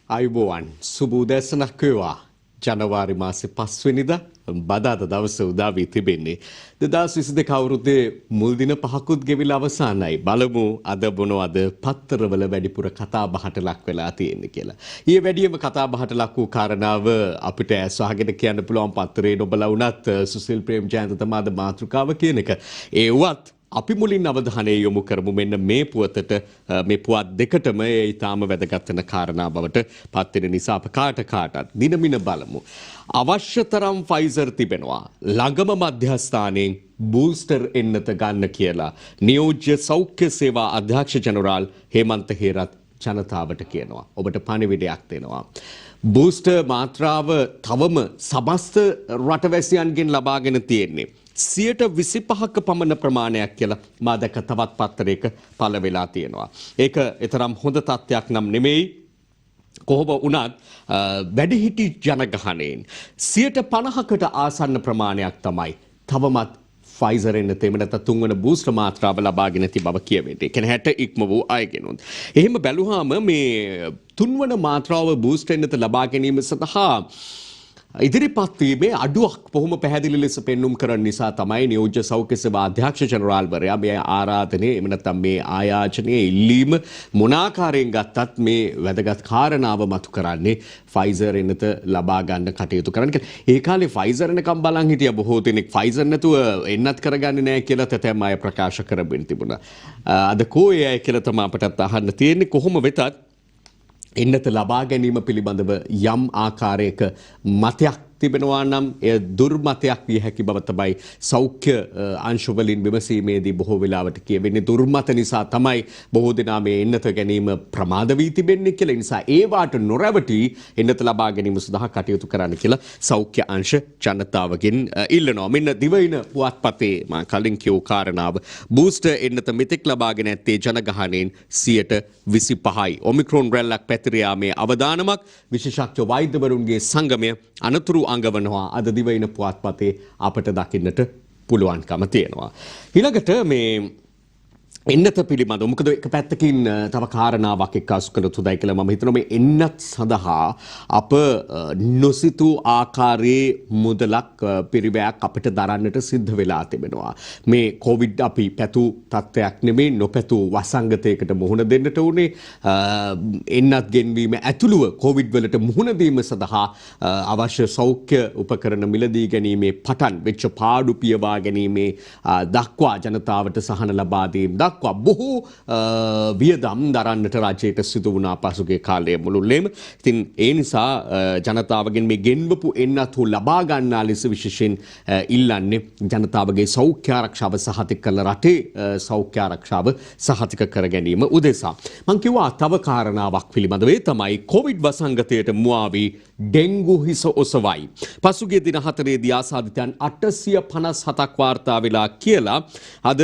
අයිබෝවන් සුබ උදැසනක් වේවා. ජනවාරි මාසේ 5 වෙනිදා බදාදා දවසේ උදා වී තිබෙන්නේ 2022 අවුරුද්දේ මුල් දින 5කුත් ගෙවිලා අවසానයි. බලමු අද මොනවද පත්තරවල වැඩිපුර කතා බහට ලක් වෙලා තියෙන්නේ කියලා. ඊයේ වැඩියම කතා බහට ලක් වූ කාරණාව අපිට ඇස්වහගෙන කියන්න පුළුවන් පත්තරේ නොබලා වුණත් සුසිල් ප්‍රේමජයන්ත තමයි අද මාතෘකාව කියන එක. ඒවත් අපි මුලින් අවධානය යොමු කරමු මෙන්න මේ පුවතට මේ පුවත් දෙකටම ඒ ඊටාම වැදගත් වෙන කාරණා බවට පත් වෙන නිසා අප කාටත් දිනමින බලමු. අවශ්‍ය තරම් ෆයිසර් තිබෙනවා. ළඟම මධ්‍යස්ථානයෙන් බූස්ටර් එන්නත ගන්න කියලා නියෝජ්‍ය සෞඛ්‍ය සේවා අධ්‍යක්ෂ ජනරාල් හේමන්ත හේරත් ජනතාවට කියනවා. ඔබට පණිවිඩයක් දෙනවා. බූස්ටර් මාත්‍රාව තවම සමස්ත රටවැසියන්ගෙන් ලබාගෙන තියෙන්නේ 25%ක පමණ ප්‍රමාණයක් කියලා මා දැක තවත් පත්තරයක පළ වෙලා තියෙනවා. ඒක තරම් හොඳ තත්ත්වයක් නම් නෙමෙයි. කොහොම වුණත් වැඩිහිටි ජනගහණයෙන් 50%කට ආසන්න ප්‍රමාණයක් තමයි තවමත් ෆයිසර් එන්නත එහෙම නැත්නම් තුන්වන බූස්ටර් මාත්‍රාව ලබාගෙන ඇති බව කියවෙන්නේ. ඒ කියන්නේ 60 ඉක්ම වූ අයගෙනුත්. එහෙම බැලුවාම මේ තුන්වන මාත්‍රාව බූස්ටර් එන්නත ලබා ගැනීම සඳහා ඉදිරිපත් වීමේ අඩුවක් බොහොම පැහැදිලි ලෙස පෙන්눔 කරන නිසා තමයි නියෝජ්‍ය සෞඛ්‍ය සේවා අධ්‍යක්ෂ ජනරාල්වරයා මේ ආරාධනය එහෙම නැත්නම් මේ ආයාචනයේ ඉල්ලීම මොන ආකාරයෙන් ගත්තත් මේ වැදගත් කාරණාව මතු කරන්නේ ෆයිසර් එන්නත ලබා ගන්න කටයුතු කරන්න කියලා. ඒ කාලේ ෆයිසර් එනකම් බලන් හිටියා බොහෝ දෙනෙක් ෆයිසර් නැතුව එන්නත් කරගන්නේ නැහැ කියලා තැතැම් අය ප්‍රකාශ කරමින් තිබුණා. අද කෝයේ අය කියලා තමයි අපටත් අහන්න තියෙන්නේ. කොහොම වෙතත් එන්නත ලබා ගැනීම පිළිබඳව යම් ආකාරයක මතයක් තිබෙනවා නම් එය දුර්මතයක් විය හැකි බව තමයි සෞඛ්‍ය අංශවලින් විමසීමේදී බොහෝ වෙලාවට කියවෙන්නේ. දුර්මත නිසා තමයි බොහෝ දෙනා මේ එන්නත ගැනීම ප්‍රමාද වී තිබෙන්නේ කියලා. ඒ නිසා ඒවාට නොරැවටි එන්නත ලබා ගැනීම සඳහා කටයුතු කරන්න කියලා සෞඛ්‍ය අංශ ජනතාවගෙන් ඉල්ලනවා. මෙන්න දිවයින පුවත්පතේ මා කලින් කියූ කාරණාව බූස්ටර් එන්නත මෙතෙක් ලබාගෙන ඇත්තේ ජනගහණයෙන් 25%යි. ඔමික්‍රෝන් රැල්ලක් පැතිර යාමේ අවදානමක් විශේෂඥ වෛද්‍යවරුන්ගේ සංගමය අනතුරු අංගවනවා අද දිවයින පුවත්පතේ අපට දකින්නට පුළුවන්කම තියෙනවා. ඊළඟට මේ එන්නත පිළිබඳව මොකද එක පැත්තකින් තව කාරණාවක් එක්කාසු කළ තුදයි කියලා මම හිතනවා. මේ එන්නත් සඳහා අප නොසිතූ ආකාරයේ මුදලක් පිරිවැයක් අපිට දරන්නට සිද්ධ වෙලා තිබෙනවා. මේ කොවිඩ් අපි පැතු තත්ත්වයක් නෙමෙයි නොපැතු වසංගතයකට මුහුණ දෙන්නට උනේ. එන්නත් ගෙන්වීම ඇතුළුව කොවිඩ් වලට මුහුණ දීම සඳහා අවශ්‍ය සෞඛ්‍ය උපකරණ මිලදී ගැනීමේ පටන් වෙච්ච පාඩු පියවා ගැනීමේ දක්වා ජනතාවට සහන ලබා දීම දක්වා බොහෝ වියදම් දරන්නට රජයට සිදු වුණා පසුගිය කාලයේ මුළුල්ලේම. ඉතින් ඒ නිසා ජනතාවගෙන් මේ ගෙන්වපු එන්නතු ලබා ගන්නා ලෙස විශේෂයෙන් ඉල්ලන්නේ ජනතාවගේ සෞඛ්‍ය ආරක්ෂාව සහතික කළ රටේ සෞඛ්‍ය ආරක්ෂාව සහතික කර ගැනීම උදෙසා. මම කිව්වා තව කාරණාවක් පිළිබඳව ඒ තමයි කොවිඩ් වසංගතයට මුවා වී ඩෙන්ගු හිස ඔසවයි. පසුගිය දින 4ේදී ආසාදිතයන් 857ක් වාර්තා වෙලා කියලා අද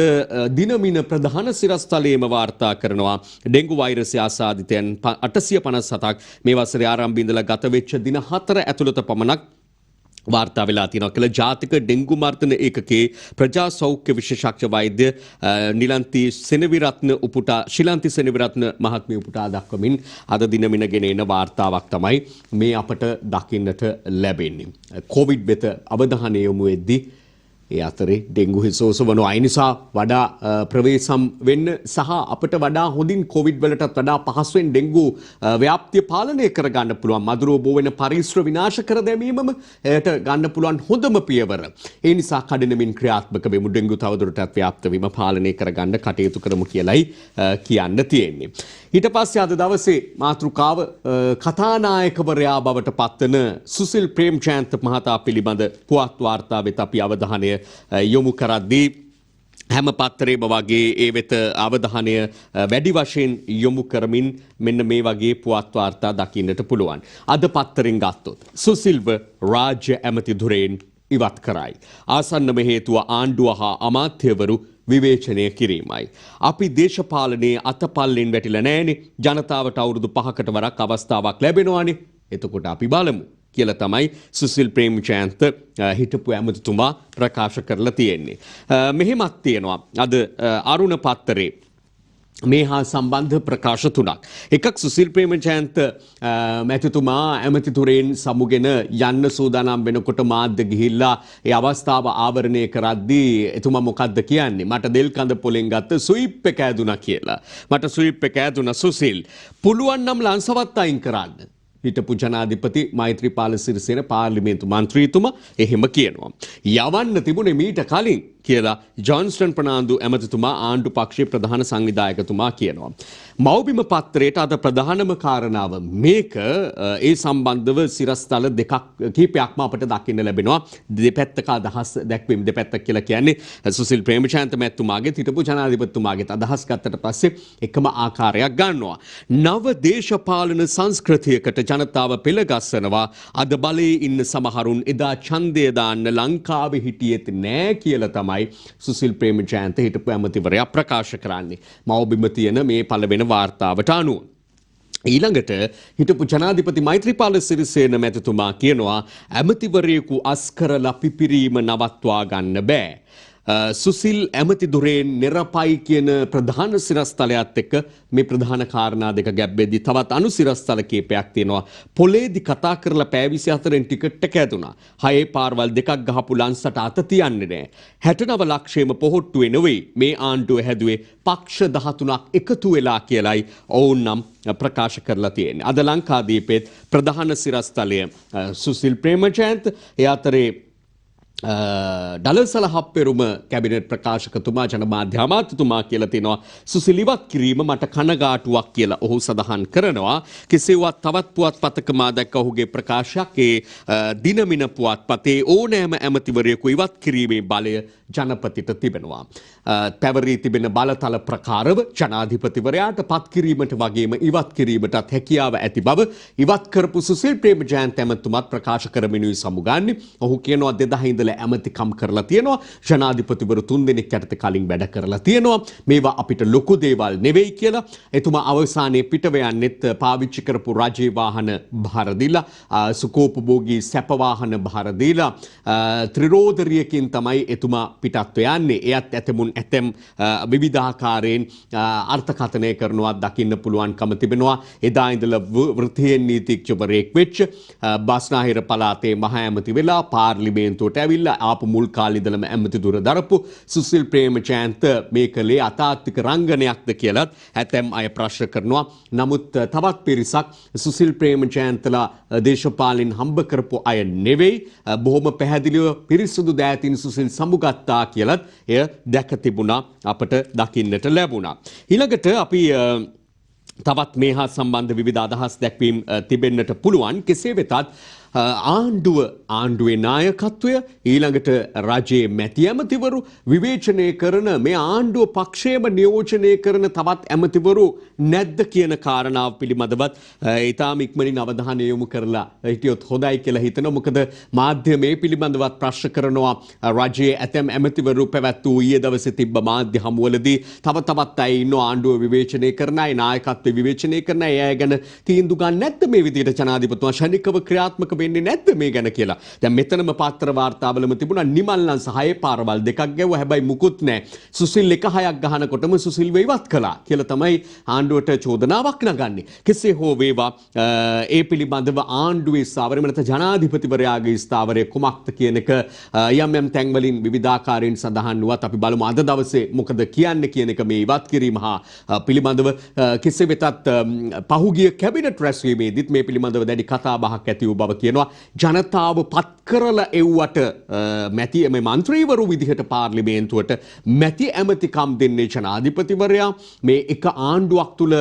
දිනමින ප්‍රධාන සිරස්තලයේම වාර්තා කරනවා. ඩෙන්ගු වෛරසය ආසාදිතයන් 857ක් මේ වසරේ ආරම්භයේ ඉඳලා ගත වෙච්ච දින 4 ඇතුළත පමණක් වාර්තා වෙලා තියෙනවා කියලා ජාතික ඩෙන්ගු මර්ධන ඒකකයේ ප්‍රජා සෞඛ්‍ය විශේෂඥ වෛද්‍ය ශිලන්ති සෙනවිරත්න මහත්මිය උපුටා දක්වමින් අද දිනමින ගෙන එන වාර්තාවක් තමයි මේ අපට දකින්නට ලැබෙන්නේ. කොවිඩ් වෙත අවධානය යොමු වෙද්දී ඒ අතරේ ඩෙන්ගු හිස ඔසවනවා. ඒ නිසා වඩා ප්‍රවේශම් වෙන්න සහ අපිට වඩා හොඳින් කොවිඩ් වලටත් වඩා පහසුවෙන් ඩෙන්ගු ව්‍යාප්තිය පාලනය කර ගන්න පුළුවන්. මදුරුව බෝ වෙන පරිසර විනාශ කර දැමීමම එයට ගන්න පුළුවන් හොඳම පියවර. ඒ නිසා කඩිනමින් ක්‍රියාත්මක වෙමු. ඩෙන්ගු තවදුරටත් ව්‍යාප්ත වීම පාලනය කර ගන්න කටයුතු කරමු කියලයි කියන්න තියෙන්නේ. ඊට පස්සේ අද දවසේ මාතෘකාව කතානායකවරයා බවට පත්වන සුසිල් ප්‍රේමජයන්ත මහතා පිළිබඳ පුවත් වාර්තාවෙත් අපි අවධානය යොමු කරද්දී හැම පත්තරේම වගේ ඒ වෙත අවධානය වැඩි වශයෙන් යොමු කරමින් මෙන්න මේ වගේ පුවත් වාර්තා දකින්නට පුළුවන්. අද පත්තරෙන් ගත්තොත් සුසිල්ව රාජ්‍ය ඇමති ධුරයෙන් ඉවත් කරයි. ආසන්නම හේතුව ආණ්ඩුව හා අමාත්‍යවරු විවේචනය කිරීමයි. අපි දේශපාලනයේ අතපල්ලෙන් වැටිලා නැහැනේ. ජනතාවට අවුරුදු 5කට වරක් අවස්ථාවක් ලැබෙනවානේ. එතකොට අපි බලමු කියලා තමයි සුසිල් ප්‍රේමජයන්ත හිටපු ඇමතිතුමා ප්‍රකාශ කරලා තියෙන්නේ. මෙහෙමත් තියෙනවා. අද අරුණ පත්තරේ මේ හා සම්බන්ධ ප්‍රකාශ තුනක්. එකක් සුසිල් ප්‍රේමජයන්ත මැතිතුමා ඇමතිතුරෙන් සමුගෙන යන්න සූදානම් වෙනකොට මාධ්‍ය ගිහිල්ලා ඒ අවස්ථාව ආවරණය කරද්දී එතුමා මොකද්ද කියන්නේ? මට දෙල් කඳ පොලෙන් ගත්ත ස්විප් එක ඇදුණා කියලා. මට ස්විප් එක ඇදුණා සුසිල්. පුළුවන් නම් ලංසවත් අයින් කරන්න. හිටපු ජනාධිපති මෛත්‍රීපාල සිරිසේන පාර්ලිමේන්තු මන්ත්‍රීතුමා එහෙම කියනවා. යවන්න තිබුණේ මීට කලින් කියලා ජොන්ස්ටන් ප්‍රනාන්දු ඇමතිතුමා ආණ්ඩු පක්ෂයේ ප්‍රධාන සංවිධායකතුමා කියනවා. මව්බිම පත්‍රයට අද ප්‍රධානම කාරණාව මේක ඒ සම්බන්ධව සිරස්තල දෙකක් කීපයක්ම අපට දකින්න ලැබෙනවා. දෙපැත්තක අදහස් දැක්වීම දෙපැත්තක් කියලා කියන්නේ සුසිල් ප්‍රේමචන්ද්‍ර මැතිතුමාගේ හිටපු ජනාධිපතිතුමාගේ අදහස් ගත්තට පස්සේ එකම ආකාරයක් ගන්නවා. නව දේශපාලන සංස්කෘතියකට ජනතාව පෙළගස්සනවා. අද බලයේ ඉන්න සමහරුන් එදා ඡන්දය දාන්න ලංකාවේ හිටියෙත් නෑ කියලා තමයි සුසිල් ප්‍රේමජයන්ත හිටපු ඇමතිවරයා ප්‍රකාශ කරන්නේ. මව්බිම තියෙන මේ පළවෙන වාර්තාවට අනුව. ඊළඟට හිටපු ජනාධිපති මෛත්‍රීපාල සිරිසේන මැතිතුමා කියනවා ඇමතිවරයෙකු අස්කරලා පිපිරීම නවත්වා ගන්න බෑ. සුසිල් ඇමති දුරෙන් නිරපයි කියන ප්‍රධාන සිරස්තලයත් එක්ක මේ ප්‍රධාන කාරණා දෙක ගැබ්බෙද්දී තවත් අනු සිරස්තල කීපයක් තියෙනවා. පොලේදි කතා කරලා පැය 24න් ටිකට් එක ඇදුනා. 6 පාරවල් දෙකක් ගහපු ලංසට අත තියන්නේ නැහැ. 69 ලක්ෂයේම පොහොට්ටුවේ නෙවෙයි මේ ආණ්ඩුව හැදුවේ පක්ෂ 13ක් එකතු වෙලා කියලයි ඔවුන් නම් ප්‍රකාශ කරලා තියෙන්නේ. අද ලංකාදීපෙත් ප්‍රධාන සිරස්තලය සුසිල් ප්‍රේමජයන්ත ඒ අතරේ ඩලසල හප්පෙරුම කැබිනට් ප්‍රකාශකතුමා ජනමාධ්‍ය අමාත්‍යතුමා කියලා තිනවා සුසිල් ඉවත් කිරීම මට කනගාටුවක් කියලා ඔහු සඳහන් කරනවා. කෙසේවත් තවත් පුවත්පතක මා දැක්ක ඔහුගේ ප්‍රකාශයක් ඒ දිනමින පුවත්පතේ ඕනෑම ඇමතිවරයෙකු ඉවත් කිරීමේ බලය ජනපතිට තිබෙනවා. පැවරී තිබෙන බලතල ප්‍රකාරව ජනාධිපතිවරයාට පත් කිරීමට වගේම ඉවත් කිරීමටත් හැකියාව ඇති බව ඉවත් කරපු සුසිල් ප්‍රේමජයන්ත ඇමතුමත් ප්‍රකාශ කරමිනුයි සමුගන්නේ. ඔහු කියනවා 2000 ඉඳලා ඇමතිකම් කරලා තියෙනවා. ජනාධිපතිවරු 3 දෙනෙක් යටතේ කලින් වැඩ කරලා තියෙනවා. මේවා අපිට ලොකු දේවල් නෙවෙයි කියලා. එතුමා අවසානයේ පිටව යන්නෙත් පාවිච්චි කරපු රජේ වාහන භාර දීලා සුකෝපභෝගී සැප වාහන භාර දීලා ත්‍රිරෝදරියකින් තමයි එතුමා පිටත්ව යන්නේ. එයත් ඇතැම් විවිධාකාරයෙන් අර්ථකථනය කරනවා දකින්න පුළුවන්කම තිබෙනවා. එදා ඉඳලා වෘත්තීය නීතිඥවරයෙක් වෙච්ච බස්නාහිර පළාතේ මහ ඇමති වෙලා පාර්ලිමේන්තුවට ඇවිල්ලා ආපු මුල් කාලේ ඉඳලම ඇමති දුර දරපු සුසිල් ප්‍රේමජයන්ත මේ කලේ අතාත්වික රංගනයක්ද කියලත් ඇතැම් අය ප්‍රශ්න කරනවා. නමුත් තවත් පිරිසක් සුසිල් ප්‍රේමජයන්තලා දේශපාලෙන් හම්බ කරපු අය නෙවෙයි. බොහොම පැහැදිලිව පිරිසුදු දෑතින් සුසිල් සමුගත්තා කියලත් එය දැක තිබුණා අපට දකින්නට ලැබුණා. ඊළඟට අපි තවත් මේ හා සම්බන්ධ විවිධ අදහස් දැක්වීම් තිබෙන්නට පුළුවන්. කෙසේ වෙතත් ආණ්ඩුවේ නායකත්වය ඊළඟට රජයේ මැති ඇමතිවරු විවේචනය කරන මේ ආණ්ඩුව පක්ෂයම නියෝජනය කරන තවත් ඇමතිවරු නැද්ද කියන කාරණාව පිළිබඳවත් ඊටාම ඉක්මනින් අවධානය යොමු කරලා හිටියොත් හොඳයි කියලා හිතනවා. මොකද මාධ්‍ය මේ පිළිබඳවත් ප්‍රශ්න කරනවා. රජයේ ඇතැම් ඇමතිවරු පැවැත්වූ ඊයේ දවසේ තිබ්බ මාධ්‍ය හමුවලදී තවත් අය ඉන්නවා ආණ්ඩුව විවේචනය කරන අය, නායකත්වය විවේචනය කරන අය ගැන තීන්දුව ගන්න නැද්ද මේ විදිහට ජනාධිපතිතුමා ශනිකව ක්‍රියාත්මක වෙන්නේ නැද්ද මේ ගැන කියලා. දැන් මෙතනම පත්‍ර වාර්තාවලම තිබුණා නිමල් නම් 6 පාරවල් දෙකක් ගැව්වා. හැබැයි මුකුත් නැහැ. සුසිල් 1-6ක් ගහනකොටම සුසිල්ව ඉවත් කළා කියලා තමයි ආණ්ඩුවට චෝදනාවක් නගන්නේ. කෙසේ හෝ වේවා ඒ පිළිබඳව ආණ්ඩුවේ ස්ථාවරය නැත්නම් ජනාධිපතිවරයාගේ ස්ථාවරය කුමක්ද කියන එක යම් තැන්වලින් විවිධාකාරයෙන් සඳහන් වුවත් අපි බලමු අද දවසේ මොකද කියන්නේ කියන එක මේ ඉවත් කිරීම හා පිළිබඳව. කෙසේ වෙතත් පහුගිය කැබිනට් රැස්වීමේදීත් මේ පිළිබඳව දැඩි කතා බහක් ඇති වූ බව කියනවා. ජනතාව පත් කරලා එව්වට මැති මේ മന്ത്രിවරු විදිහට පාර්ලිමේන්තුවට මැති ඇමතිකම් දෙන්නේ ජනාධිපතිවරයා. මේ එක ආණ්ඩුවක් තුල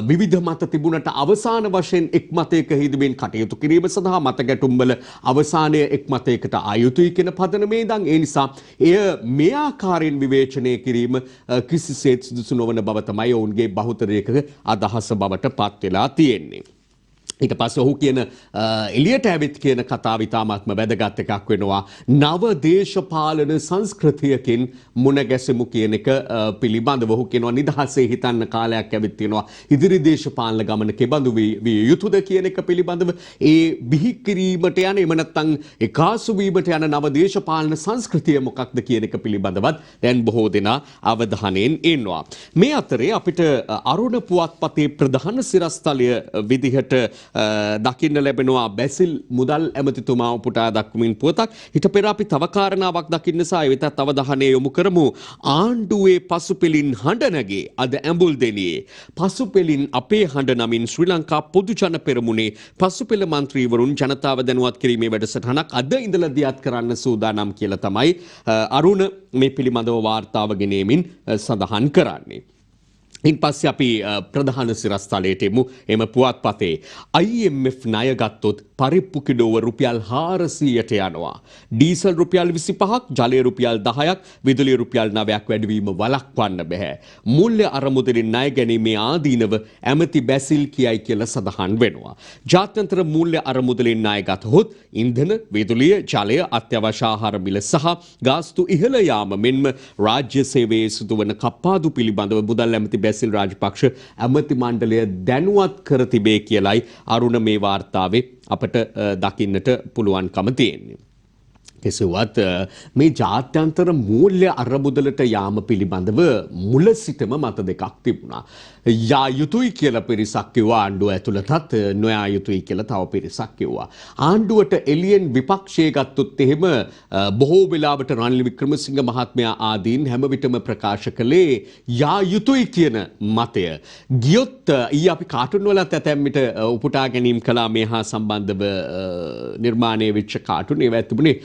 විවිධ මත තිබුණට අවසාන වශයෙන් එක් මතයක හිඳමින් කටයුතු කිරීම සඳහා මත ගැටුම්වල අවසානයේ එක් මතයකට ආයුතුයි කියන පදනමේ ඉඳන් ඒ නිසා එය මේ ආකාරයෙන් විවේචනය කිරීම කිසිසේත් සුදුසු නොවන බව තමයි ඔවුන්ගේ බහුතරයක අදහස බවට පත් වෙලා තියෙන්නේ. ඊට පස්සේ ඔහු කියන එලියට ඇවිත් කියන කතාව ඉතාමත්ම වැදගත් එකක් වෙනවා. නව දේශපාලන සංස්කෘතියකින් මුණ ගැසෙමු කියන එක පිළිබඳව ඔහු කියනවා නිදහසේ හිතන්න කාලයක් ඇවිත් තියෙනවා. ඉදිරි දේශපාලන ගමන කෙබඳු විය යුතුද කියන එක පිළිබඳව ඒ බිහි කිරීමට යන එහෙම නැත්නම් එකාසු වීමට යන නව දේශපාලන සංස්කෘතිය මොකක්ද කියන එක පිළිබඳවත් දැන් බොහෝ දෙනා අවධානයෙන් ඉන්නවා. මේ අතරේ අපිට අරුණ පුවත්පතේ ප්‍රධාන සිරස්තලය විදිහට දකින්න ලැබෙනවා බැසිල් මුදල් ඇමතිතුමා උපුටා දක්වමින් පුවතක්. ඊට පෙර අපි තව කාරණාවක් දකින්න සහ ඒ වෙතත් අවධානය යොමු කරමු. ආණ්ඩුවේ පසුපෙලින් හඬ නැගේ අද ඇඹුල් දෙනියේ. පසුපෙලින් අපේ හඬ නමින් ශ්‍රී ලංකා පොදු ජන පෙරමුණේ පසුපෙළ මන්ත්‍රීවරුන් ජනතාව දැනුවත් කිරීමේ වැඩසටහනක් අද ඉඳලා දියත් කරන්න සූදානම් කියලා තමයි අරුණ මේ පිළිබඳව වාර්තාව ගෙනෙමින් සඳහන් කරන්නේ. ඉන් පස්සේ අපි ප්‍රධාන සිරස්තලයට එමු. එම පුවත්පතේ IMF ණය ගත්තොත් පරිප්පු කිඩෝව රුපියල් 400ට යනවා. ඩීසල් රුපියල් 25ක්, ජලය රුපියල් 10ක්, විදුලිය රුපියල් 9ක් වැඩිවීම වළක්වන්න බෑ. මූල්‍ය අරමුදලින් ණය ගැනීමේ ආදීනව ඇමති බැසිල් කියයි කියලා සඳහන් වෙනවා. ජාත්‍යන්තර මූල්‍ය අරමුදලින් ණය ගතහොත් ඉන්ධන, විදුලිය, ජලය, අත්‍යවශ්‍ය ආහාර මිල සහ ගාස්තු ඉහළ යාම මෙන්ම රාජ්‍ය සේවයේ සිදුවන කප්පාදු පිළිබඳව මුදල් ඇමති බැසිල් රාජපක්ෂ ඇමති මණ්ඩලය දැනුවත් කර තිබේ කියලයි අරුණ මේ වාර්තාවේ අපට දකින්නට පුළුවන්කම තියෙන්නේ. කෙසේවත් මේ ජාත්‍යන්තර මූල්‍ය අරමුදලට යාම පිළිබඳව මුල සිටම මත දෙකක් තිබුණා. යා යුතුයි කියලා පිරිසක් කිව්වා ආණ්ඩුව ඇතුළතත් නොයා යුතුයි කියලා තව පිරිසක් කිව්වා. ආණ්ඩුවට එළියෙන් විපක්ෂයේ ගත්තොත් එහෙම බොහෝ වෙලාවට රනිල් වික්‍රමසිංහ මහත්මයා ආදීන් හැම විටම ප්‍රකාශ කළේ යා යුතුයි කියන මතය. ගියොත් ඊ අපි කාටුන් වලත් ඇතැම් විට උපුටා ගැනීම කළා මේ හා සම්බන්ධව නිර්මාණය වෙච්ච කාටුන් ඒවා තිබුණේ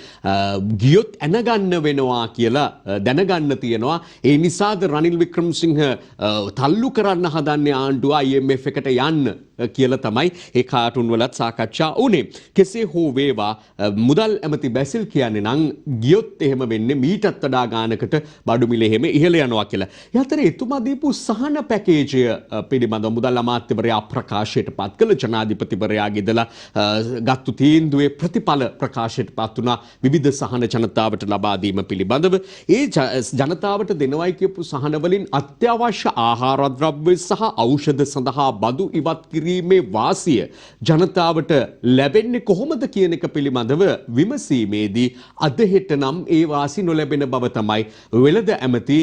ගියොත් ඇනගන්න වෙනවා කියලා දැනගන්න තියෙනවා. ඒ නිසාද රනිල් වික්‍රමසිංහ තල්ලු කරන්න හදන්නේ ආණ්ඩුව IMF එකට යන්න කියලා තමයි ඒ කාටුන් වලත් සාකච්ඡා වුණේ. කෙසේ හෝ වේවා මුදල් ඇමති බැසිල් කියන්නේ නම් ගියොත් එහෙම වෙන්නේ මීටත් වඩා ගානකට බඩු මිල එහෙම ඉහළ යනවා කියලා. යතරේ එතුමා දීපු සහන පැකේජය පිළිබඳව මුදල් අමාත්‍යවරයා ප්‍රකාශයට පත් කළ ජනාධිපතිවරයාගේ ඉඳලා ගත්තු තීන්දුවේ ප්‍රතිඵල ප්‍රකාශයට පත් වුණා. විවිධ සහන ජනතාවට ලබා දීම පිළිබඳව ඒ ජනතාවට දෙනවයි කියපු සහන වලින් අත්‍යවශ්‍ය ආහාර ද්‍රව්‍ය සහ ඖෂධ සඳහා බදු ඉවත් කිරීමේ වාසිය ජනතාවට ලැබෙන්නේ කොහොමද කියන එක පිළිබඳව විමසීමේදී අද හෙට නම් ඒ වාසි නොලැබෙන බව තමයි වෙළඳ ඇමති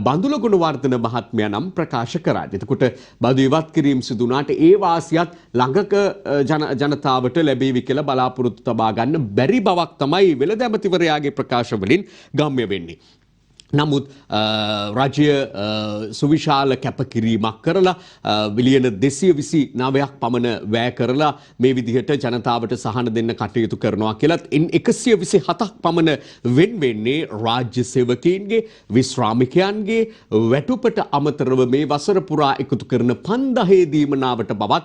බඳුල ගුණවර්ධන මහත්මයා නම් ප්‍රකාශ කරන්නේ. එතකොට බදු ඉවත් කිරීම සිදු වුණාට ඒ වාසියත් ළඟක ජනතාවට ලැබෙවි කියලා බලාපොරොත්තු තබා ගන්න බැරි බවක් තමයි වෙළඳ ඇමතිවරයාගේ ප්‍රකාශ වලින් ගම්‍ය වෙන්නේ. නමුත් රජය සුවිශාල කැපකිරීමක් කරලා බිලියන 229ක් පමණ වැය කරලා මේ විදිහට ජනතාවට සහන දෙන්න කටයුතු කරනවා කියලත් 127ක් පමණ වෙන් වෙන්නේ රාජ්‍ය සේවකයන්ගේ විශ්‍රාමිකයන්ගේ වැටුපට අමතරව මේ වසර පුරා එකතු කරන 5000 දීමනාවට බවත්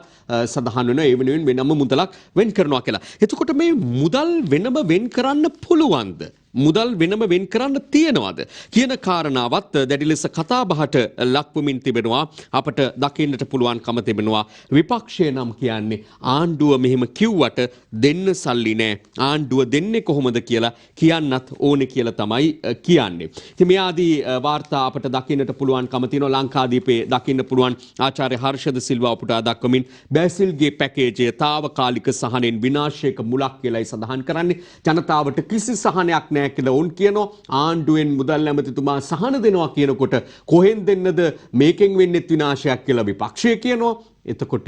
සඳහන් වෙන ඒ වෙනුවෙන් වෙනම මුදලක් වෙන් කරනවා කියලා. එතකොට මේ මුදල් වෙනම වෙන් කරන්න පුළුවන්ද? මුදල් වෙනම වෙන් කරන්න තියනවාද කියන කාරණාවත් දැඩි ලෙස කතාබහට ලක්වමින් තිබෙනවා. අපට දකින්නට පුළුවන්කම තිබෙනවා විපක්ෂය නම් කියන්නේ ආණ්ඩුව මෙහෙම කිව්වට දෙන්න සල්ලි නෑ, ආණ්ඩුව දෙන්නේ කොහොමද කියලා කියන්නත් ඕනේ කියලා තමයි කියන්නේ. ඉතින් මේ ආදී වාර්තා අපට දකින්නට පුළුවන්කම තියෙනවා. ලංකාදීපේ දකින්න පුළුවන් ආචාර්ය හර්ෂද සිල්වා උපුටා දක්වමින් බැසිල්ගේ පැකේජය తాවකාලික සහනෙන් විනාශයක මුලක් කියලායි සඳහන් කරන්නේ. ජනතාවට කිසි සහනයක් නෑ කියලා උන් කියනවා. ආණ්ඩුවෙන් මුදල් ඇමතිතුමා සහන දෙනවා කියනකොට කොහෙන් දෙන්නද මේකෙන් වෙන්නේ විනාශයක් කියලා විපක්ෂය කියනවා. එතකොට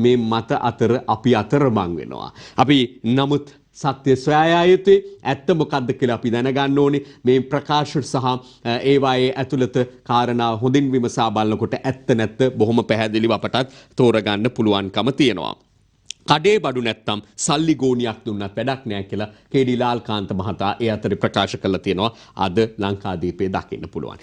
මේ මත අතර අපි අතරමං වෙනවා. අපි නමුත් සත්‍ය සොයා යුතුයි. ඇත්ත මොකද්ද කියලා අපි දැනගන්න ඕනේ. මේ ප්‍රකාශ සහ ඒවායේ ඇතුළත කාරණා හොඳින් විමසා බලනකොට ඇත්ත නැත්ත බොහොම පැහැදිලිව අපටත් තෝරගන්න පුළුවන්කම තියෙනවා. කඩේ බඩු නැත්තම් සල්ලි ගෝනියක් දුන්නත් වැඩක් නෑ කියලා කේඩී ලාල්කාන්ත මහතා ඒ අතරේ ප්‍රකාශ කළා තියෙනවා. අද ලංකාදීපේ දකින්න පුළුවන්.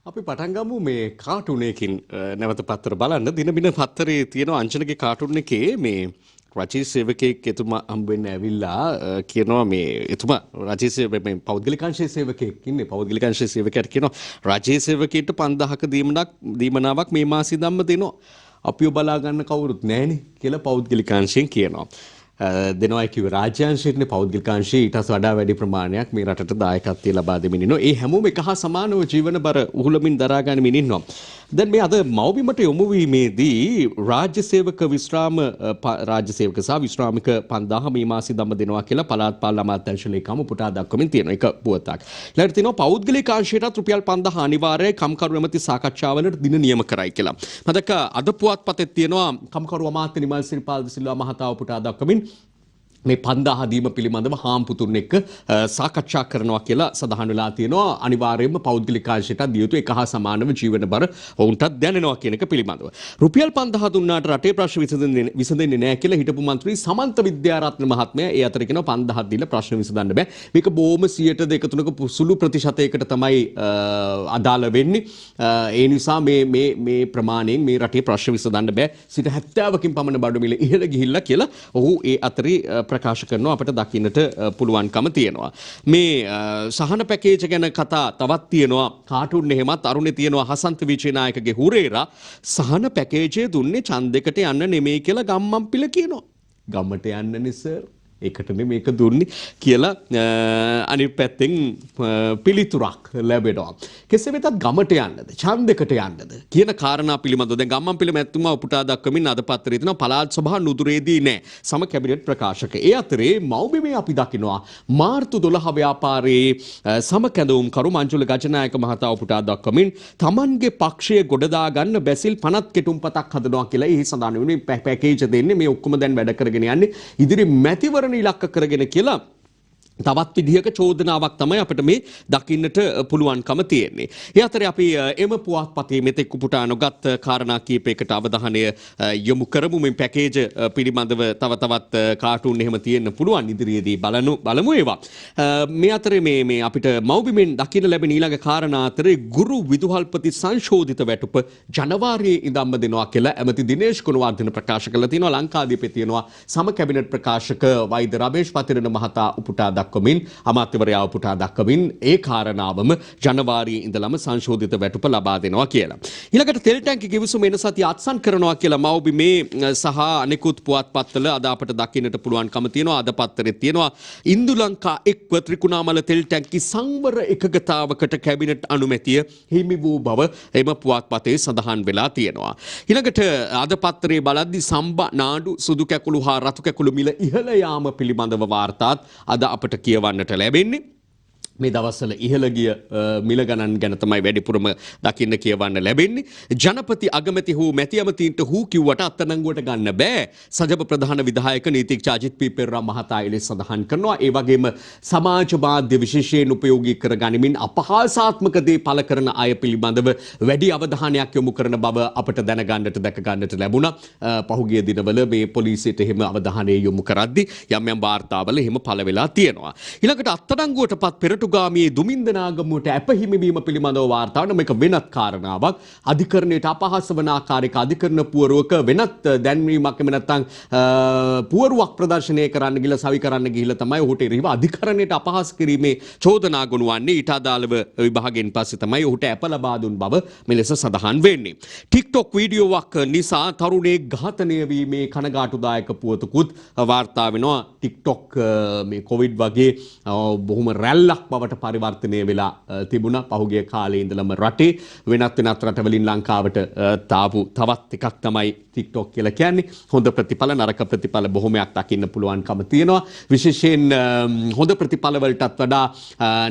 අපි පටන් ගමු මේ කාටුන් එකකින් නැවත පත්තර බලන්න. දිනබින පත්තරේ තියෙන අංජනගේ කාටුන් එකේ මේ රජයේ සේවකයෙක් එතුමා හම්බෙන්න ඇවිල්ලා කියනවා මේ එතුමා රජයේ මේ පෞද්ගලික අංශයේ සේවකයෙක් ඉන්නේ. පෞද්ගලික අංශයේ සේවකයාට කියනවා රජයේ සේවකයෙක්ට 5000ක දීමනාවක් මේ මාසෙ ධම්ම දෙනවා. අපිව බලා ගන්න කවුරුත් නැහැනේ කියලා පෞද්ගලිකාංශයෙන් කියනවා. දෙනවා කිව්ව රාජ්‍යාංශයේ පෞද්ගලිකාංශයේ ඊටත් වඩා වැඩි ප්‍රමාණයක් මේ රටට දායකත්වය ලබා දෙමින් ඉන්නවා. ඒ හැමෝම එක හා සමානව ජීවන බර උහුලමින් දරා ගනිමින් ඉන්නවා. දැන් මේ අද මව්බිමට යොමු වීමේදී රාජ්‍ය සේවක සහ විශ්‍රාමික 5000 මේ මාසෙ දම දෙනවා කියලා පළාත් පාලන අමාත්‍යාංශ ලේකම් උපුටා දක්වමින් තියෙන එක පුවතක්. ඊළඟට තියෙනවා පෞද්ගලිකාංශයටත් රුපියල් 5000 අනිවාර්යයි කම්කරු ඇමති සාකච්ඡාවලට දින නියම කරයි කියලා. මතක අද පුවත්පතේ තියෙනවා කම්කරු අමාත්‍ය නිමල් සිරිපාල සිල්වා මහතා උපුටා දක්වමින් මේ 5000 දීම පිළිබඳව හාම්පුතුන් එක්ක සාකච්ඡා කරනවා කියලා සඳහන් වෙලා තියෙනවා. අනිවාර්යයෙන්ම පෞද්ගලිකාංශයට දිය යුතු එක හා සමානව ජීවන බර ඔවුන්ටත් දැනෙනවා කියන එක පිළිබඳව. රුපියල් 5000 දුන්නාට රටේ ප්‍රශ්න විසඳෙන්නේ නැහැ කියලා හිටපු മന്ത്രി සමන්ත විද්‍යාරත්න මහත්මයා ඒ අතර කියනවා 5000 දීලා ප්‍රශ්න විසඳන්න බෑ. මේක බොහොම 102 සුළු ප්‍රතිශතයකට තමයි අදාළ වෙන්නේ. ඒ නිසා මේ ප්‍රමාණයෙන් මේ රටේ ප්‍රශ්න විසඳන්න බෑ. 70%කින් පමණ බඩු මිල ඉහළ ගිහිල්ලා කියලා ඔහු ඒ අතරේ ප්‍රකාශ කරනවා අපිට දකින්නට පුළුවන්කම තියෙනවා. මේ සහන පැකේජ් ගැන කතා තවත් තියෙනවා. කාටුන් එහෙමත් අරුණේ තියෙනවා හසන්ත විජේනායකගේ හුරේරා සහන පැකේජය දුන්නේ ඡන්දයකට යන්න නෙමෙයි කියලා ගම්මන් පිළ කියනවා. ගමට යන්නනේ සර්. ඒකටනේ මේක දුන්නේ කියලා අනිත් පැත්තෙන් පිළිතුරක් ලැබෙනවා. කෙසේ වෙතත් ගමට යන්නද ඡන්දයකට යන්නද කියන කාරණා පිළිබඳව දැන් ගම්මන්පිල මැතිතුමා උපුටා දක්වමින් අද පත්‍රයේ තියෙනවා පළාත් සභා නුදුරේදී නෑ සම කැබිනට් ප්‍රකාශක. ඒ අතරේ මව්බිමේ අපි දකිනවා මාර්තු 12 ව්‍යාපාරයේ සම කැඳවුම්කරු මංජුල ගජනායක මහතා උපුටා දක්වමින් තමන්ගේ පක්ෂය ගොඩදා ගන්න බැසිල් 50 කෙටුම්පතක් හදනවා කියලා එහි සඳහන් වෙන්නේ පැකේජ් දෙන්නේ මේ ඔක්කොම දැන් වැඩ කරගෙන යන්නේ ඉදිරි මැතිවරණ ඉලක්ක කරගෙන කියලා තවත් විදිහක චෝදනාවක් තමයි අපිට මේ දකින්නට පුළුවන්කම තියෙන්නේ. ඒ අතරේ අපි එම පුවත්පතේ මෙතෙක් උපුටා නොගත් කාරණා කීපයකට අවධානය යොමු කරමු. මේ පැකේජ් පිළිබඳව තව තවත් කාටුන් එහෙම තියෙන්න පුළුවන් ඉදිරියේදී බලමු ඒවා. මේ අතරේ මේ අපිට මව්බිමෙන් දකින්න ලැබෙන ඊළඟ කාරණා අතරේ ගුරු විදුහල්පති සංශෝධිත වැටුප ජනවාරියේ ඉඳන්ම දෙනවා කියලා ඇමති දිනේෂ් ගුණවර්ධන ප්‍රකාශ කළා තියෙනවා. ලංකාදීපේ තියෙනවා සම කැබිනට් ප්‍රකාශක වෛද්‍ය රමේෂ් පතිරණ මහතා උපුටා දක්වමින් අමාත්‍යවරයා උපුටා දක්වමින් ඒ කාරණාවම ජනවාරියේ ඉඳලම සංශෝධිත වැටුප ලබා දෙනවා කියලා. ඊළඟට තෙල් ටැංකි කිවිසුම එන සතිය අත්සන් කරනවා කියලා මව්බිමේ සහ අනෙකුත් පුවත්පත්වල අද අපට දකින්නට පුළුවන්කම තියෙනවා. අද පත්තරේ තියෙනවා ඉන්දු ලංකා එක්ව ත්‍රිකුණාමල තෙල් ටැංකි සංවර එකගතාවකට කැබිනට් අනුමැතිය හිමි වූ බව එම පුවත්පතේ සඳහන් වෙලා තියෙනවා. ඊළඟට අද පත්තරේ බලද්දි සම්බ නාඩු සුදු කැකුළු හා රතු කැකුළු මිල ඉහළ යාම පිළිබඳව වාර්තාත් අද අපට කියවන්නට ලැබෙන්නේ. මේ දවස්වල ඉහළ ගිය මිල ගණන් ගැන තමයි වැඩිපුරම දකින්න කියවන්න ලැබෙන්නේ. ජනපති අගමැති හෝ මැති ඇමතීන්ට හූ කිව්වට අත්අඩංගුවට ගන්න බෑ. සජප ප්‍රධාන විධායක නීතිඥ අජිත් පී පෙරේරා මහතා එලෙස සඳහන් කරනවා. ඒ වගේම සමාජ මාධ්‍ය විශේෂයෙන් උපයෝගී කරගනිමින් අපහාසාත්මක දේ පළ කරන අය පිළිබඳව වැඩි අවධානයක් යොමු කරන බව අපට දැනගන්නට දැක ගන්නට ලැබුණා. පහුගිය දිනවල මේ පොලිසියට එහෙම අවධානය යොමු කරද්දී යම් යම් වාර්තාවල එහෙම පළ වෙලා තියෙනවා. ඊළඟට අත්අඩංගුවටපත් පෙරට ගාමියේ දුමින්දනාගමුවට ඇපහිමිවීම පිළිබඳව වාර්තා වන මේක වෙනත් කාරණාවක්. අධිකරණයට අපහාස වන ආකාරයක අධිකරණ පුවරුවක වෙනත් දැන්වීමක් එම නැත්නම් පුවරුවක් ප්‍රදර්ශනය කරන්න ගිහලා සවි කරන්න ගිහිල්ලා තමයි ඔහුට එරෙහිව අධිකරණයට අපහාස කිරීමේ චෝදනා ගොනුවන්නේ. ඊට අදාළව විභාගයෙන් පස්සේ තමයි ඔහුට ඇප ලබා දුන් බව මෙලෙස සඳහන් වෙන්නේ. TikTok වීඩියෝවක් නිසා තරුණයෙක් ඝාතනය වීමේ කනගාටුදායක පුවතකුත් වාර්තා වෙනවා. TikTok මේ කොවිඩ් වගේ බොහොම රැල්ලක් බවට පරිවර්තනය වෙලා තිබුණා පහුගිය කාලේ ඉඳලම රටේ වෙනත් රටවලින් ලංකාවට තාපු තවත් එකක් තමයි TikTok කියලා කියන්නේ. හොඳ ප්‍රතිඵල නරක ප්‍රතිඵල බොහොමයක් දකින්න පුළුවන්කම තියෙනවා. විශේෂයෙන් හොඳ ප්‍රතිඵල වලටත් වඩා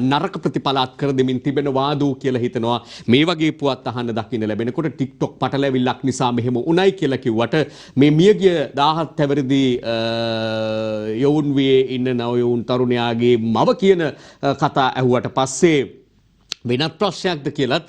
නරක ප්‍රතිඵල අත්කර දෙමින් තිබෙනවාදෝ කියලා හිතනවා. මේ වගේ පුවත් අහන්න දකින්න ලැබෙනකොට TikTok පටලැවිල්ලක් නිසා මෙහෙම උණයි කියලා කිව්වට මේ මියගිය 17 හැවිරිදි යොවුන් වියේ ඉන්න නව යොවුන් තරුණයාගේ මව කියන කතා ඇහුවට පස්සේ වෙනත් ප්‍රශ්නයක්ද කියලත්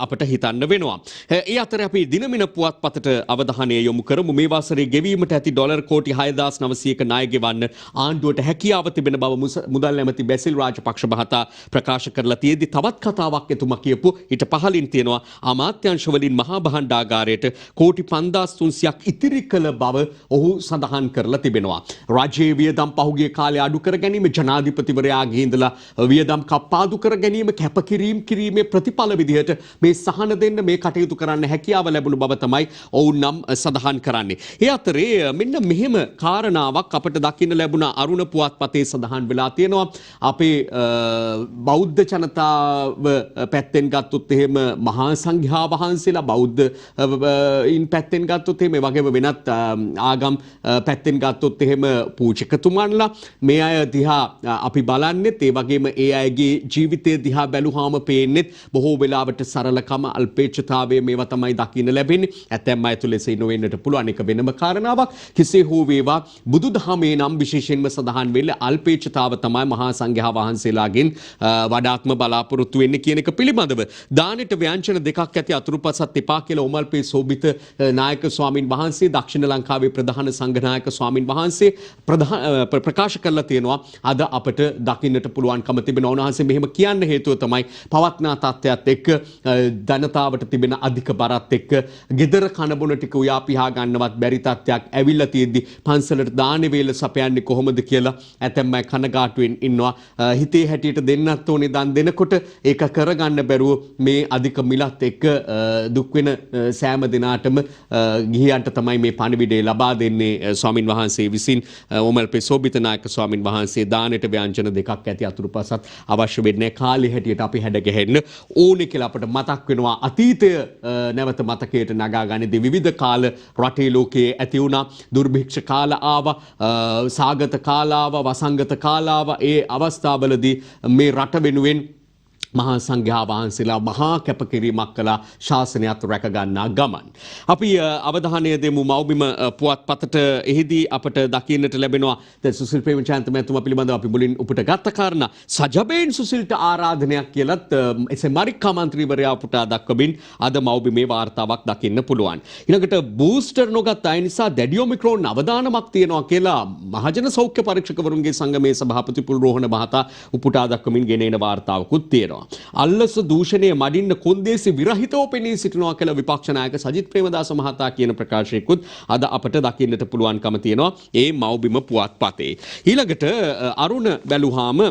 අපට හිතන්න වෙනවා. ඒ අතර අපි දිනමින පුවත්පතට අවධානය යොමු කරමු. මේ වසරේ ගෙවීමට ඇති ඩොලර් කෝටි 6900ක ණය ගෙවන්න ආණ්ඩුවට හැකියාව තිබෙන බව මුදල් ඇමති බැසිල් රාජපක්ෂ මහතා ප්‍රකාශ කරලා තියෙද්දි තවත් කතාවක් එතුමා කියපු ඊට පහලින් තියෙනවා අමාත්‍යාංශ වලින් මහා භාණ්ඩාගාරයට කෝටි 5300ක් ඉතිරි කළ බව ඔහු සඳහන් කරලා තිබෙනවා. රාජ්‍යයේ වියදම් පහුගිය කාලේ අඩු කර ගැනීම, ජනාධිපතිවරයාගේ ඉඳලා වියදම් කප්පාදු කර ගැනීම, කැපකිරීම කිරීම කිරීමේ ප්‍රතිඵල විදිහට මේ සහන දෙන්න මේ කටයුතු කරන්න හැකියාව ලැබුණු බව තමයි ඔවුන් නම් සඳහන් කරන්නේ. ඒ අතරේ මෙන්න මෙහෙම කාරණාවක් අපට දකින්න ලැබුණ අරුණ පුවත්පතේ සඳහන් වෙලා තියෙනවා. අපේ බෞද්ධ ජනතාව පැත්තෙන් ගත්තොත් එහෙම මහා සංඝයා වහන්සේලා බෞද්ධ ඉන් පැත්තෙන් ගත්තොත් එහෙම වගේම වෙනත් ආගම් පැත්තෙන් ගත්තොත් එහෙම පූජකතුමන්ලා මේ අය දිහා අපි බලන්නෙත් ඒ වගේම ඒ අයගේ ජීවිතය දිහා බැලුවාම පේන්නෙත් බොහෝ වෙලාවට සරලකම අල්පේච්ඡතාවය මේවා තමයි දකින්න ලැබෙන්නේ. ඇතැම් අය තුල එසේ නොවෙන්නට පුළුවන් එක වෙනම කාරණාවක්. කෙසේ හෝ වේවා බුදුදහමේ නම් විශේෂයෙන්ම සඳහන් වෙන්නේ අල්පේච්ඡතාව තමයි මහා සංඝයා වහන්සේලාගෙන් වඩාත්ම බලාපොරොත්තු වෙන්නේ කියන එක පිළිබඳව. දානෙට ව්‍යංජන දෙකක් ඇති අතුරුපසත් එපා කියලා ඔමල්පේ සෝබිත නායක ස්වාමින් වහන්සේ දක්ෂිණ ලංකාවේ ප්‍රධාන සංඝනායක ස්වාමින් වහන්සේ ප්‍රකාශ කරලා තියෙනවා. අද අපට දකින්නට පුළුවන්කම තිබෙන උන්වහන්සේ මෙහෙම කියන්න හේතුව තමයි පවත්නා තත්ත්වයක් එක්ක ජනතාවට තිබෙන අධික බරත් එක්ක gedara කන බොන ටික උයා පිහා ගන්නවත් බැරි තත්ත්වයක් ඇවිල්ලා තියෙද්දි පන්සලට දානේ වේල සපයන්නේ කොහොමද කියලා ඇතැම් අය කනගාටුවෙන් ඉන්නවා. හිතේ හැටියට දෙන්නත් ඕනේ දන් දෙනකොට ඒක කරගන්න බැරුව මේ අධික මිලත් එක්ක දුක් වෙන සෑම දිනාටම ගිහියන්ට තමයි මේ පණිවිඩය ලබා දෙන්නේ ස්වාමින් වහන්සේ විසින්. ඔමල්පේ සෝබිත නායක ස්වාමින් වහන්සේ දානෙට ව්‍යංජන දෙකක් ඇති අතුරුපසත් අවශ්‍ය වෙන්නේ කාලේ හැටියට අපි හැඩ ගැහෙන්න ඕනේ කියලා අපට මතක් වෙනවා. අතීතය නැවත මතකයට නගා ගනිද්දී විවිධ කාල රටේ ලෝකයේ ඇති වුණා. දුර්භික්ෂ කාල ආවා, සාගත කාල ආවා, වසංගත කාල ආවා. ඒ අවස්ථාවලදී මේ රට වෙනුවෙන් මහා සංඝයා වහන්සේලා මහා කැපකිරීමක් කළා ශාසනයත් රැක ගන්නා ගමන්. අපි අවධානය දෙමු මව්බිම පුවත්පතට. එහිදී අපට දකින්නට ලැබෙනවා දැන් සුසිල් ප්‍රේමචන්ද්‍ර මහත්මයා පිළිබඳව අපි මුලින් උපුට ගත්ත කාරණා සජබෙන් සුසිල්ට ආරාධනයක් කියලත් එසේ මරික්කා මන්ත්‍රීවරයා උපුටා දක්වමින් අද මව්බිමේ වාර්තාවක් දකින්න පුළුවන්. ඊළඟට බූස්ටර් නොගත් අය නිසා දැඩි ඔමික්‍රෝන් අවදානමක් තියෙනවා කියලා මහජන සෞඛ්‍ය පරීක්ෂකවරුන්ගේ සංගමේ සභාපති පුල් රෝහණ මහතා උපුටා දක්වමින් ගෙනෙන වාර්තාවකුත් තියෙනවා. අල්ලස දූෂණය මඩින්න කොන්දේසි විරහිතව පෙනී සිටිනවා කියලා විපක්ෂ නායක සජිත් ප්‍රේමදාස මහතා කියන ප්‍රකාශයකුත් අද අපට දකින්නට පුළුවන්කම තියෙනවා ඒ මව්බිම පුවත්පතේ. ඊළඟට අරුණ බැලුවාම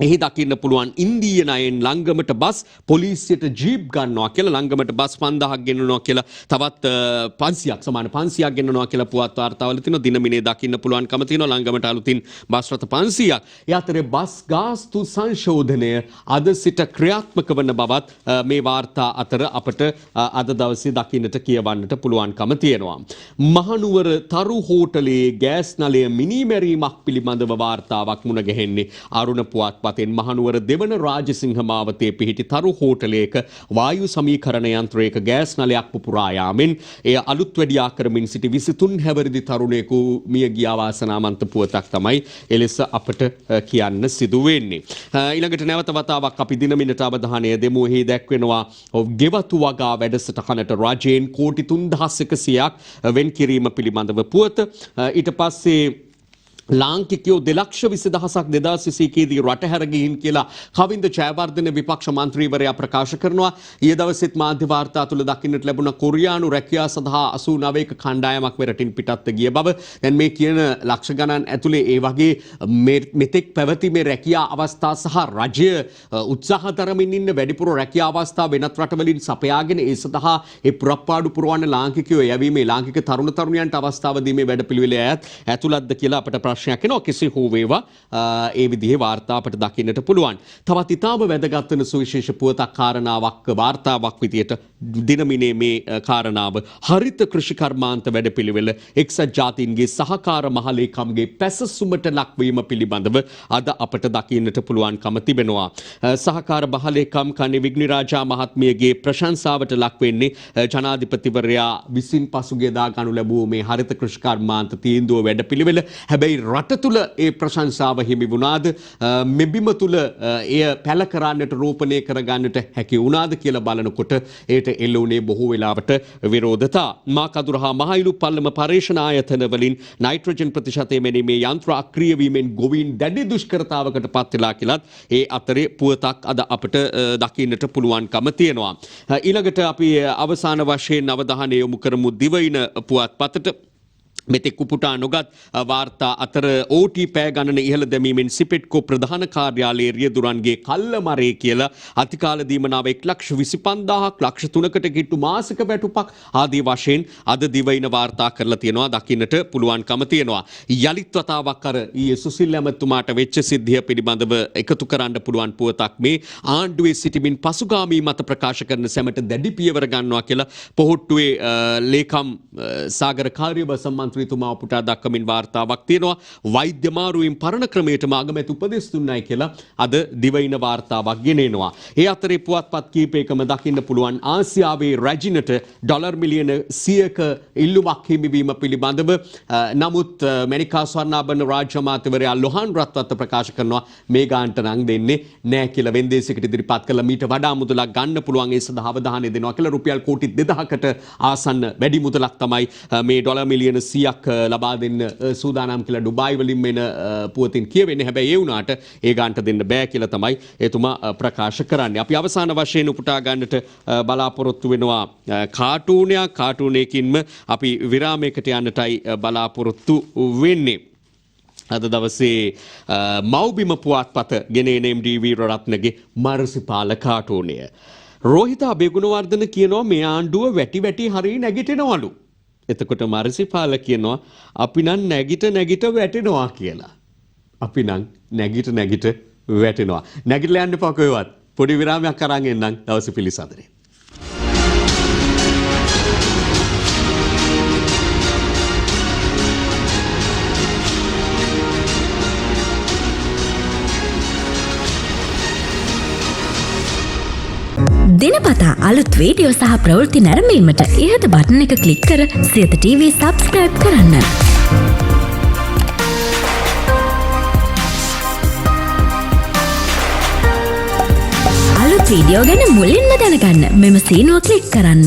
එහි දකින්න පුළුවන් ඉන්දීය ණයෙන් ලංගමට බස් පොලිසියට ජීප් ගන්නවා කියලා ලංගමට බස් 5000ක් ගෙන්නනවා කියලා තවත් 500ක් සමාන 500ක් ගෙන්නනවා කියලා පුවත් වාර්තාවල තියෙනවා. දිනමිනේ දකින්න පුළුවන්කම තියෙනවා ලංගමට අලුතින් බස් රථ 500ක්. ඒ අතරේ බස් ගාස්තු සංශෝධනය අද සිට ක්‍රියාත්මක වන බවත් මේ වාර්තා අතර අපට අද දවසේ දකින්නට කියවන්නට පුළුවන්කම තියෙනවා. මහනුවර තරු හෝටලයේ ගෑස් නලය මිනිමැරීමක් පිළිබඳව වාර්තාවක් මුණ ගැහෙන්නේ අරුණ පුවත් පතෙන්. මහනුවර දෙවන රාජසිංහ මාවතේ පිහිටි තරු හෝටලයක වායු සමීකරණ යන්ත්‍රයක ගෑස් නලයක් පුපුරා යාමෙන් එය අලුත් වැඩියා කරමින් සිටි 23 හැවිරිදි තරුණයෙකු මිය ගියා වාසනාවන්ත පුවතක් තමයි එලෙස අපට කියන්න සිදු වෙන්නේ. ඊළඟට නැවත වතාවක් අපි දිනමිනට අවධානය දෙමු. එහි දැක්වෙනවා ගෙවතු වගා වැඩසටහනට රජයෙන් කෝටි 3100ක් වෙන් කිරීම පිළිබඳව පුවත. ඊට පස්සේ ලාංකිකයෝ 2,20,000ක් 2021 දී රට හැර ගිහින් කියලා කවින්ද ජයවර්ධන විපක්ෂ මන්ත්‍රීවරයා ප්‍රකාශ කරනවා. ඊයේ දවසෙත් මාධ්‍ය වාර්තා තුල දකින්නට ලැබුණ කොරියානු රැකියා සඳහා 89ක කණ්ඩායමක් මෙරටින් පිටත්ව ගිය බව. දැන් මේ කියන ලක්ෂ ගණන් ඇතුලේ ඒ වගේ මෙතෙක් පැවති මේ රැකියා අවස්ථා සහ රජය උත්සාහ දරමින් ඉන්න වැඩිපුර රැකියා අවස්ථා වෙනත් රටවලින් සපයාගෙන ඒ සඳහා ඒ පුරප්පාඩු පුරවන ලාංකිකයෝ යැවීමේ ලාංකික තරුණ තරුණියන්ට අවස්ථාව දීමේ වැඩපිළිවෙල ඇතුළත්ද කියලා අපට ප්‍රශ්නයක් එනවා. කෙසේ හෝ වේවා ඒ විදිහේ වාර්තා අපට දකින්නට පුළුවන්. තවත් ඉතාම වැදගත් වෙන සුවිශේෂ පුවතක් කාරණාවක් වාර්තාවක් විදියට දිනමිනේ මේ කාරණාව හරිත කෘෂිකර්මාන්ත වැඩපිළිවෙල එක්සත් ජාතීන්ගේ සහකාර මහලේකම්ගේ පැසසුමට ලක්වීම පිළිබඳව අද අපට දකින්නට පුළුවන්කම තිබෙනවා. සහකාර මහලේකම් කන්නේ විග්නිරාජා මහත්මියගේ ප්‍රශංසාවට ලක් වෙන්නේ ජනාධිපතිවරයා විසින් පසුගියදා ගනු ලැබූ මේ හරිත කෘෂිකර්මාන්ත තීන්දුව වැඩපිළිවෙල. හැබැයි රට තුල ඒ ප්‍රශංසාව හිමි වුණාද? මෙබිම තුල එය පැල කරන්නට රෝපණය කරගන්නට හැකි වුණාද කියලා බලනකොට ඒට එල්ලුනේ බොහෝ වෙලාවට විරෝධතා. මාකදුර හා මහයිලු පල්ලම පර්යේෂණ ආයතන වලින් නයිට්‍රජන් ප්‍රතිශතය මෙනීමේ යන්ත්‍ර අක්‍රිය වීමෙන් ගොවීන් දැඩි දුෂ්කරතාවකට පත් වෙලා කියලත් ඒ අතරේ පුවතක් අද අපට දකින්නට පුළුවන්කම තියෙනවා. ඊළඟට අපි අවසාන වශයෙන් අවධානය යොමු කරමු දිවයින පුවත්පතට. මෙතෙක් උපුටා නොගත් වාර්තා අතර OT පෑ ගණන ඉහළ දැමීමෙන් සිපෙට්කෝ ප්‍රධාන කාර්යාලයේ රියදුරන්ගේ කල්ලමරේ කියලා අතිකාල දීමනාව 1,25,000ක් ලක්ෂ 3කට කිට්ටු මාසික වැටුපක් ආදී වශයෙන් අද දිවයින වාර්තා කරලා තියෙනවා දකින්නට පුළුවන්කම තියෙනවා. යලිත් වතාවක් අර ඊයේ සුසිල් ඇමතුමාට වෙච්ච සිද්ධිය පිළිබඳව එකතු කරන්න පුළුවන් පුවතක් මේ ආණ්ඩුවේ සිටිමින් පසුගාමී මත ප්‍රකාශ කරන සැමට දැඩි පියවර ගන්නවා කියලා පොහොට්ටුවේ ලේකම් සාගර කාර්යබහුල සම්මන්ත්‍රී තුමා උපුටා දක්වමින් වාර්තාවක් තියෙනවා. වෛද්‍ය මාරුවෙන් පරණ ක්‍රමයටම අගමැති උපදෙස් දුන්නයි කියලා අද දිවයින වාර්තාවක් ගෙනෙනවා. ඒ අතරේ පුවත්පත් කීපයකම දකින්න පුළුවන් ආසියාවේ රැජිනට ඩොලර් මිලියන 100ක ඉල්ලුමක් හිමිවීම පිළිබඳව. නමුත් මැනිකා ස්වර්ණාභරණ රාජ්‍ය අමාත්‍යවරයා ලොහාන් රත්වත්ත ප්‍රකාශ කරනවා මේ ගානට නම් දෙන්නේ නැහැ කියලා වෙන්දේසයකට ඉදිරිපත් කළා. මීට වඩා මුදලක් ගන්න පුළුවන් ඒ සඳහා අවධානය දෙනවා කියලා රුපියල් කෝටි 2000කට ආසන්න වැඩි මුදලක් තමයි මේ ඩොලර් මිලියන 100ක් ලබා දෙන්න සූදානම් කියලා ඩුබායි වලින් මෙන පුවතින් කියවෙන්නේ. හැබැයි ඒ වුණාට ඒ ගානට දෙන්න බෑ කියලා තමයි එතුමා ප්‍රකාශ කරන්නේ. අපි අවසාන වශයෙන් උපුටා ගන්නට බලාපොරොත්තු වෙනවා කාටූනයක්. කාටූනයකින්ම අපි විරාමයකට යන්නටයි බලාපොරොත්තු වෙන්නේ. අද දවසේ මව්බිම පුවත්පත ගෙනෙන MD වීරරත්නගේ මර්සිපාල කාටූනය. රෝහිත අබේගුණවර්ධන කියනවා මේ ආණ්ඩුව වැටි වැටි හරිය නැගිටිනවලු. එතකොට මර්සිපාල කියනවා අපි නම් නැගිට වැටෙනවා කියලා. අපි නම් නැගිට වැටෙනවා. නැගිටලා යන්න එපා කොහෙවත්. පොඩි විරාමයක් අරන් එන්නම් දවසේ පිළිසඳරේ. දිනපතා අලුත් වීඩියෝ සහ ප්‍රවෘත්ති නැරඹීමට ඉහත බටන් එක ක්ලික් කර සියත TV සබ්ස්ක්‍රයිබ් කරන්න. අලුත් වීඩියෝ ගැන මුලින්ම දැනගන්න මෙම සීනුව ක්ලික් කරන්න.